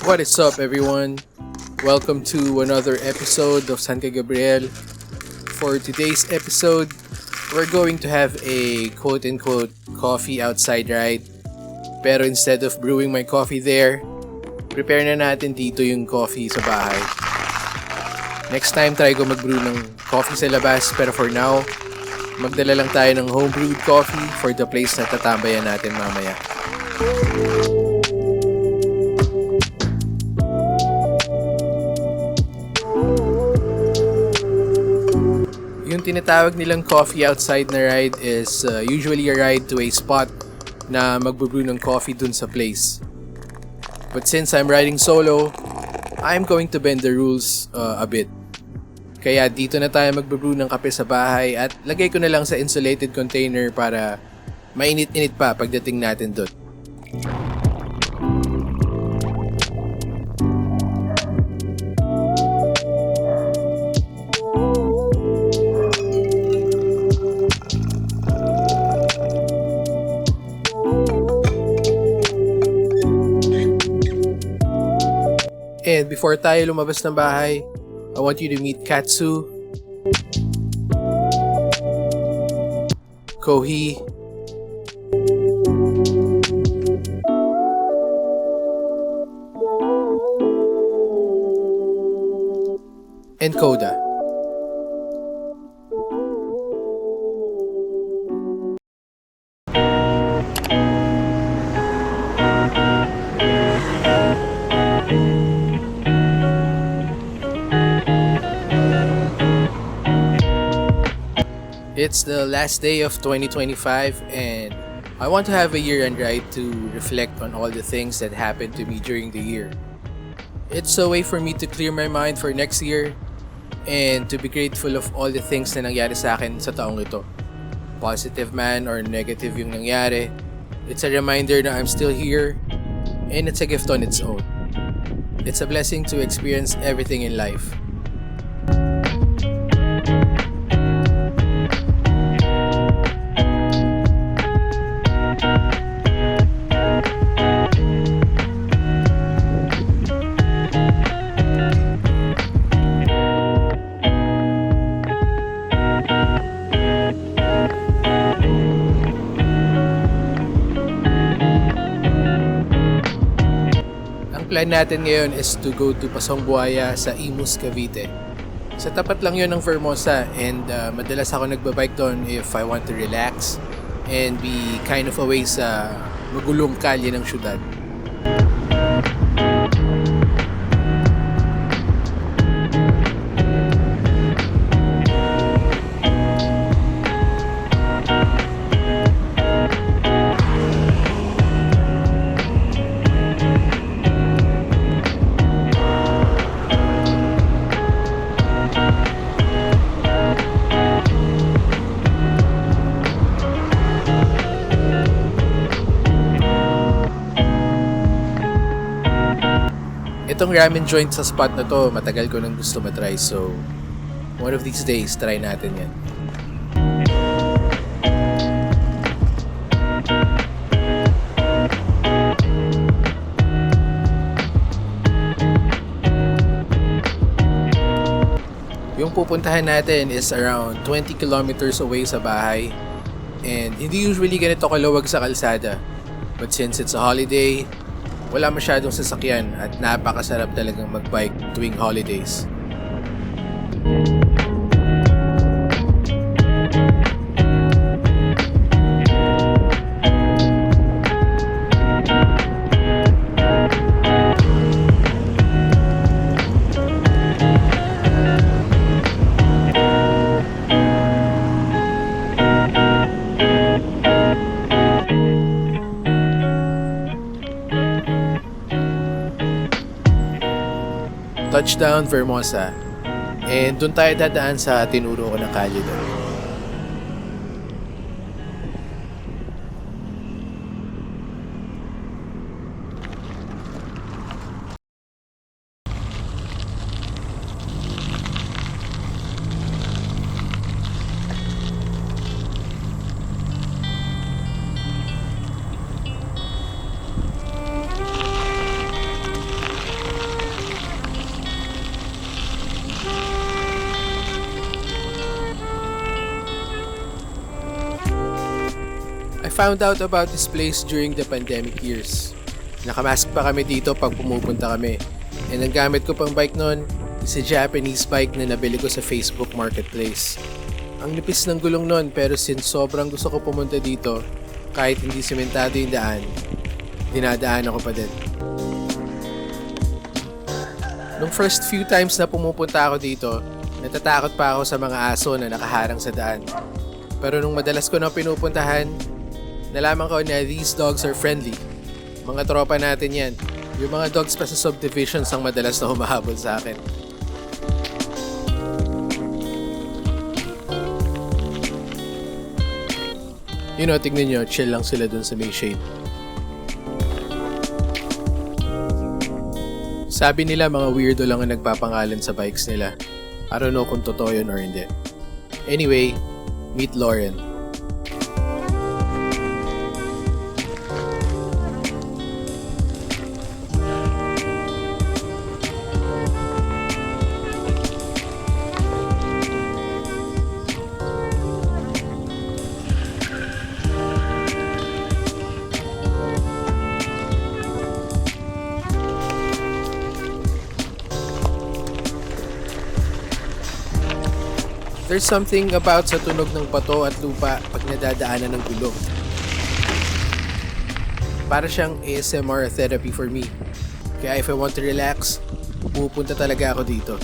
What is up, everyone? Welcome to another episode of San Gabriel. For today's episode, we're going to have a quote-unquote coffee outside ride. Pero instead of brewing my coffee there, prepare na natin dito yung coffee sa bahay. Next time, try ko mag-brew ng coffee sa labas. Pero for now, magdala lang tayo ng home-brewed coffee for the place na tatambayan natin mamaya. Yung tinatawag nilang coffee outside na ride is usually a ride to a spot na magbubrew ng coffee dun sa place. But since I'm riding solo, I'm going to bend the rules a bit. Kaya dito na tayo magbubrew ng kape sa bahay at lagay ko na lang sa insulated container para mainit-init pa pagdating natin dun. And before tayo lumabas ng bahay, I want you to meet Katsu, Kohi, and Koda. It's the last day of 2025 and I want to have a year-end ride to reflect on all the things that happened to me during the year. It's a way for me to clear my mind for next year and to be grateful of all the things na nangyari sa akin sa taong ito. Positive man or negative yung nangyari, it's a reminder na I'm still here and it's a gift on its own. It's a blessing to experience everything in life. Plan natin ngayon is to go to Pasong Buaya sa Imus, Cavite. Sa tapat lang yun ng Vermosa and madalas ako nagbabike doon if I want to relax and be kind of away sa magulong kalye ng syudad. Itong ramen joint sa spot na to, matagal ko nang gusto matry. So, one of these days, try natin yan. Yung pupuntahan natin is around 20 kilometers away sa bahay. And hindi usually ganito kaluwag sa kalsada. But since it's a holiday, wala masyadong sasakyan at napakasarap talagang magbike tuwing holidays. Touchdown Vermosa. And doon tayo dadaan sa tinuro ko na kalye doon. found out about this place during the pandemic years. Nakamask pa kami dito pag pumupunta kami. And ang gamit ko pang bike nun is a Japanese bike na nabili ko sa Facebook Marketplace. Ang nipis ng gulong nun pero since sobrang gusto ko pumunta dito, kahit hindi sementado yung daan, dinadaan ako pa din. Nung first few times na pumupunta ako dito, natatakot pa ako sa mga aso na nakaharang sa daan. Pero nung madalas ko nang pinupuntahan, nalaman ko na these dogs are friendly. Mga tropa natin yan. Yung mga dogs pa sa subdivisions ang madalas na humahabol sa akin. Tignan nyo, chill lang sila dun sa may shade. Sabi nila mga weirdo lang ang nagpapangalan sa bikes nila. I don't know kung totoo yun or hindi. Anyway, meet Lauren. There's something about sa tunog ng bato at lupa pag nadadaanan ng gulong. Para siyang ASMR therapy for me. Kaya if I want to relax, pupunta talaga ako dito.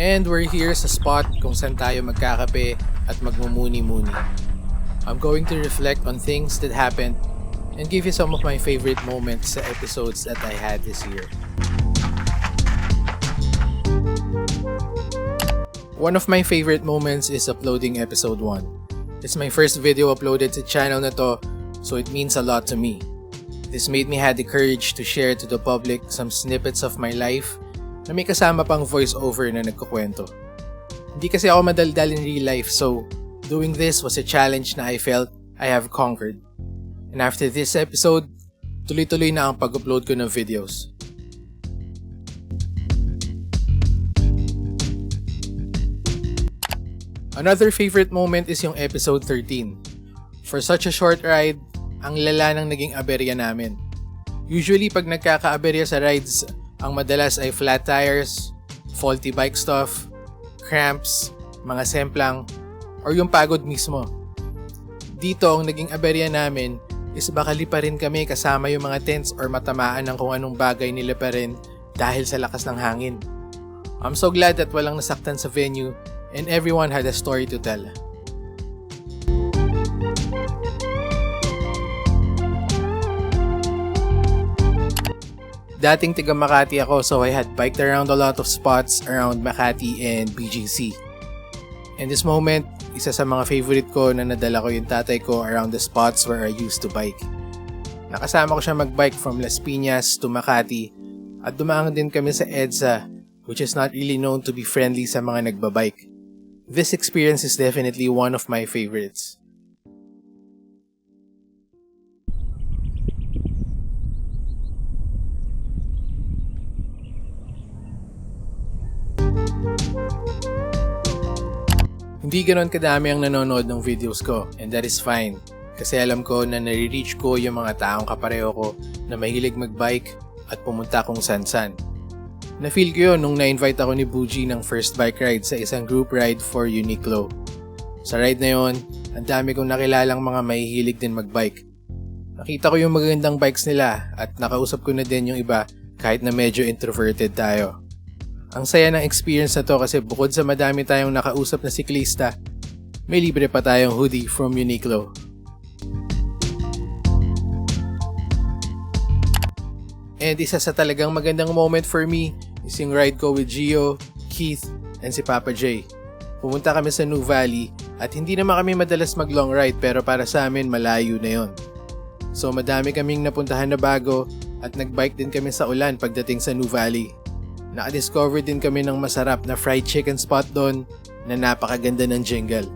And we're here sa spot kung saan tayo magkakape at magmumuni-muni. I'm going to reflect on things that happened and give you some of my favorite moments sa episodes that I had this year. One of my favorite moments is uploading episode 1. It's my first video uploaded sa channel na to, so it means a lot to me. This made me have the courage to share to the public some snippets of my life na may kasama pang voiceover na nagkukwento. Hindi kasi ako madaldal in real life, so doing this was a challenge na I felt I have conquered. And after this episode, tuloy-tuloy na ang pag-upload ko ng videos. Another favorite moment is yung episode 13. For such a short ride, ang lala ng naging aberya namin. Usually pag nagkaka-aberya sa rides, ang madalas ay flat tires, faulty bike stuff, cramps, mga semplang, or yung pagod mismo. Dito, ang naging aberya namin is baka liparin kami kasama yung mga tents or matamaan ng kung anong bagay nila pa rin dahil sa lakas ng hangin. I'm so glad that walang nasaktan sa venue and everyone had a story to tell. Dating tiga Makati ako, so I had biked around a lot of spots around Makati and BGC. In this moment, isa sa mga favorite ko na nadala ko yung tatay ko around the spots where I used to bike. Nakasama ko siya magbike from Las Piñas to Makati at dumaan din kami sa EDSA, which is not really known to be friendly sa mga nagbabike. This experience is definitely one of my favorites. Hindi ganon kadami ang nanonood ng videos ko, and that is fine. Kasi alam ko na nare-reach ko yung mga taong kapareho ko na mahilig magbike at pumunta kung san-san. Na-feel ko yun nung na-invite ako ni Buji ng first bike ride sa isang group ride for Uniqlo. Sa ride na yon, ang dami kong nakilalang mga mahihilig din magbike. Nakita ko yung magagandang bikes nila at nakausap ko na din yung iba kahit na medyo introverted tayo. Ang saya ng experience na to kasi bukod sa madami tayong nakausap na siklista, may libre pa tayong hoodie from Uniqlo. And isa sa talagang magandang moment for me is yung ride ko with Gio, Keith, and si Papa J. Pumunta kami sa New Valley at hindi naman kami madalas mag long ride pero para sa amin malayo na yon. So madami kaming napuntahan na bago at nagbike din kami sa ulan pagdating sa New Valley. Nakadiscover din kami ng masarap na fried chicken spot doon na napakaganda ng jingle.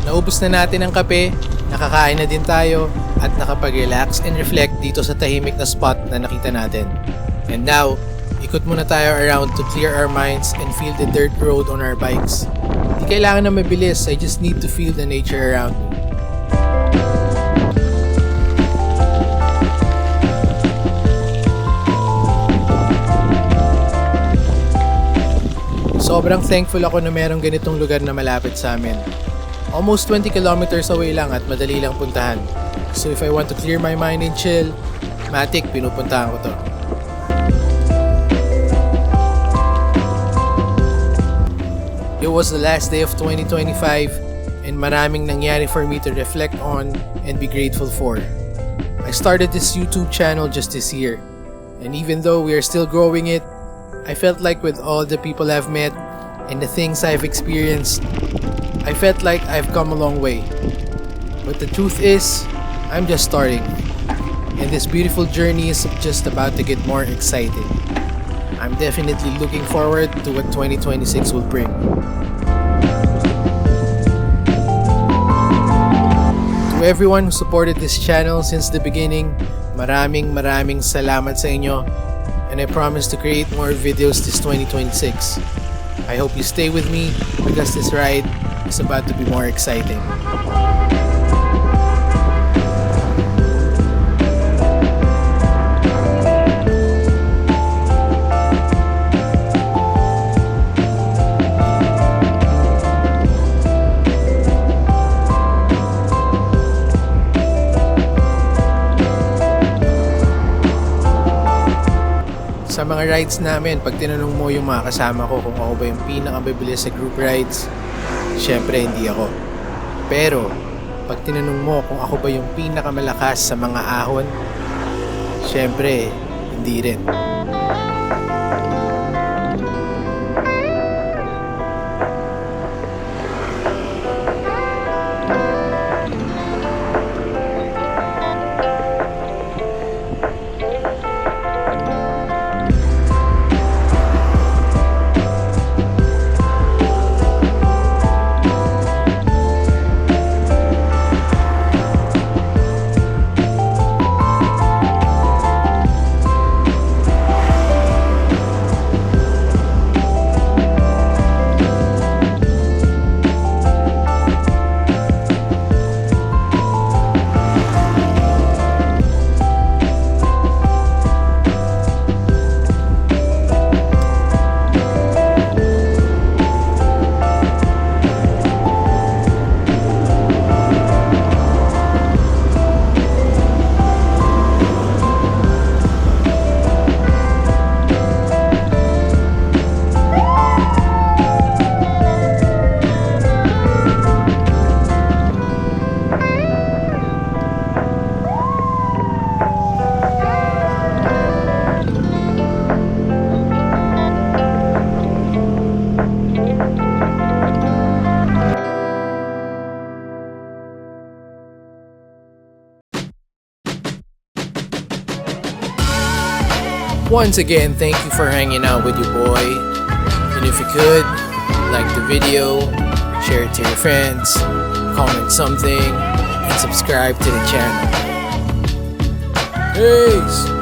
Naubos na natin ang kape, nakakain na din tayo, at nakapag-relax and reflect dito sa tahimik na spot na nakita natin. And now, ikot muna tayo around to clear our minds and feel the dirt road on our bikes. Hindi kailangan na mabilis, I just need to feel the nature around me. Sobrang thankful ako na merong ganitong lugar na malapit sa amin. Almost 20 kilometers away lang at madali lang puntahan. So if I want to clear my mind and chill, matik pinupuntahan ko to. It was the last day of 2025 and maraming nangyari for me to reflect on and be grateful for. I started this YouTube channel just this year, and even though we are still growing it, I felt like with all the people I've met and the things I've experienced, I felt like I've come a long way. But the truth is, I'm just starting. And this beautiful journey is just about to get more exciting. I'm definitely looking forward to what 2026 will bring. To everyone who supported this channel since the beginning, maraming salamat sa inyo. And I promise to create more videos this 2026. I hope you stay with me because this ride is about to be more exciting. Sa mga rides namin, pag tinanong mo yung mga kasama ko kung ako ba yung pinakabilis sa group rides, syempre hindi ako. Pero, pag tinanong mo kung ako ba yung pinakamalakas sa mga ahon, syempre hindi rin. Once again, thank you for hanging out with your boy. And if you could, like the video, share it to your friends, comment something, and subscribe to the channel. Peace!